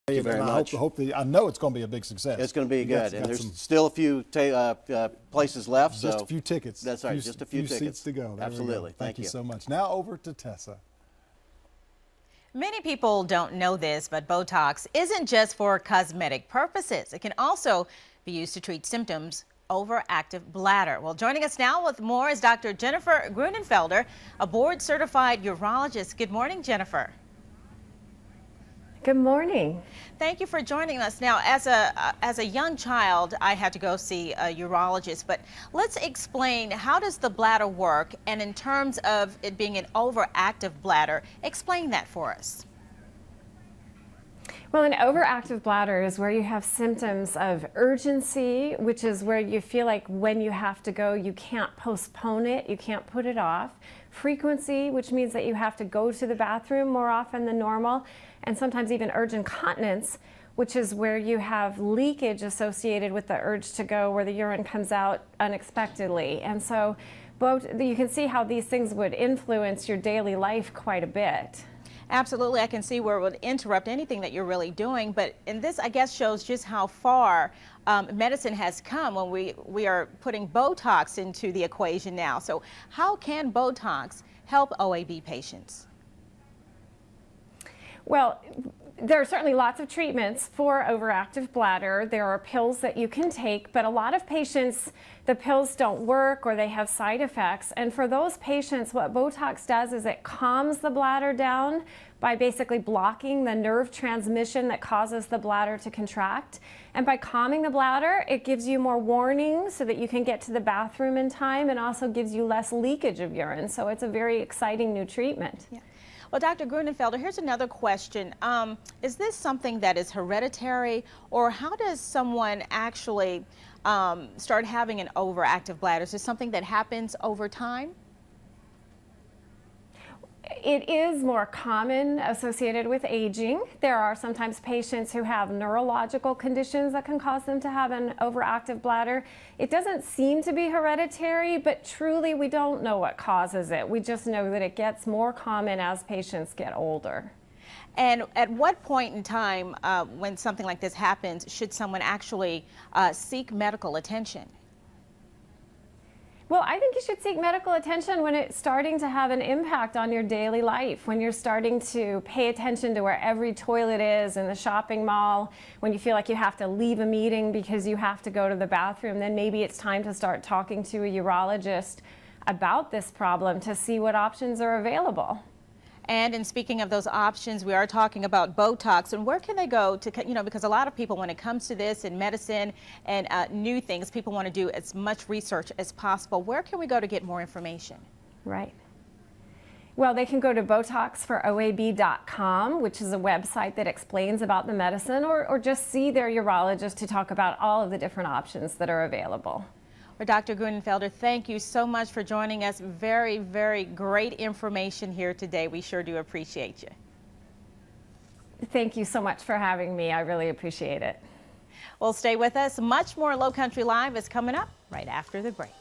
Thank you very much. I know it's going to be a big success. It's going to be good, and there's still a few places left. Just so a few tickets. That's right, just a few tickets seats to go. Absolutely. Thank you so much. Now over to Tessa. Many people don't know this, but Botox isn't just for cosmetic purposes. It can also be used to treat symptoms overactive bladder. Well, joining us now with more is Dr. Jennifer Grunenfelder, a board-certified urologist. Good morning, Jennifer. Good morning. Thank you for joining us. Now, as a young child, I had to go see a urologist, but let's explain, how does the bladder work? And in terms of it being an overactive bladder, explain that for us. Well, an overactive bladder is where you have symptoms of urgency, which is where you feel like when you have to go, you can't postpone it, you can't put it off. Frequency, which means that you have to go to the bathroom more often than normal, and sometimes even urge incontinence, which is where you have leakage associated with the urge to go, where the urine comes out unexpectedly. And so you can see how these things would influence your daily life quite a bit. Absolutely. I can see where it would interrupt anything that you're really doing. But and this, I guess, shows just how far medicine has come when we are putting Botox into the equation now. So how can Botox help OAB patients? Well, there are certainly lots of treatments for overactive bladder. There are pills that you can take, but a lot of patients, the pills don't work or they have side effects. And for those patients, what Botox does is it calms the bladder down by basically blocking the nerve transmission that causes the bladder to contract. And by calming the bladder, it gives you more warning so that you can get to the bathroom in time, and also gives you less leakage of urine. So it's a very exciting new treatment. Yeah. Well, Dr. Grunenfelder, here's another question. Is this something that is hereditary, or how does someone actually start having an overactive bladder? Is this something that happens over time? It is more common associated with aging. There are sometimes patients who have neurological conditions that can cause them to have an overactive bladder. It doesn't seem to be hereditary, but truly we don't know what causes it. We just know that it gets more common as patients get older. And at what point in time, when something like this happens, should someone actually seek medical attention? Well, I think you should seek medical attention when it's starting to have an impact on your daily life, when you're starting to pay attention to where every toilet is in the shopping mall, when you feel like you have to leave a meeting because you have to go to the bathroom. Then maybe it's time to start talking to a urologist about this problem to see what options are available. And in speaking of those options, we are talking about Botox. And where can they go to, because a lot of people, when it comes to this in medicine and new things, people want to do as much research as possible. Where can we go to get more information? Right. Well, they can go to BotoxForOAB.com, which is a website that explains about the medicine, or just see their urologist to talk about all of the different options that are available. Well, Dr. Grunenfelder, thank you so much for joining us. Very, very great information here today. We sure do appreciate you. Thank you so much for having me. I really appreciate it. Well, stay with us. Much more Low Country Live is coming up right after the break.